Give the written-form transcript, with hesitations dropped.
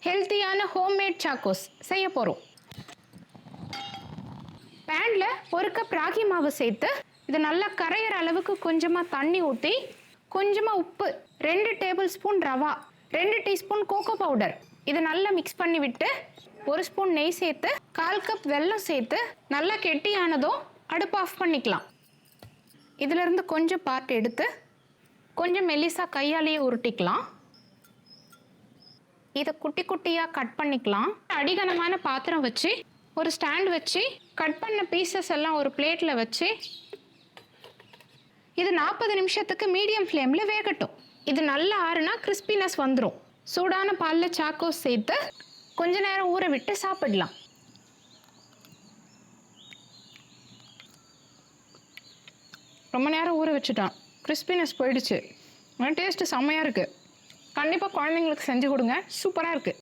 ஹெல்த்தியான homemade Chocos செய்ய போகிறோம். பேனில் 1 கப் ராகி மாவு சேர்த்து இது நல்லா கரையிற அளவுக்கு கொஞ்சமாக தண்ணி ஊற்றி, கொஞ்சமாக உப்பு, 2 tablespoon rava, 2 teaspoon cocoa powder இதை நல்லா மிக்ஸ் பண்ணி விட்டு 1 ஸ்பூன் நெய் சேர்த்து 1/4 கப் வெல்லம் சேர்த்து நல்லா கெட்டியானதும் அடுப்பு ஆஃப் பண்ணிக்கலாம். இதிலிருந்து கொஞ்சம் பார்ட் எடுத்து கொஞ்சம் மெல்லிசா கையாலேயே உருட்டிக்கலாம். இதை குட்டி குட்டியாக கட் பண்ணிக்கலாம். அடிகனமான பாத்திரம் வச்சு ஒரு ஸ்டாண்ட் வச்சு கட் பண்ண பீசஸ் எல்லாம் ஒரு பிளேட்டில் வச்சு இது 40 நிமிஷத்துக்கு மீடியம் ஃப்ளேமில் வேகட்டும். இது நல்லா ஆறுனா கிறிஸ்பினஸ் வந்துடும். சூடான பாலில் சாக்கோஸ் சேர்த்து கொஞ்ச நேரம் ஊற விட்டு சாப்பிடலாம். ரொம்ப நேரம் ஊற வச்சுட்டான், கிறிஸ்பினஸ் போயிடுச்சு. ஆனால் டேஸ்ட்டு செம்மையாக இருக்குது. கண்டிப்பாக குழந்தைங்களுக்கு செஞ்சு கொடுங்க, சூப்பராக இருக்குது.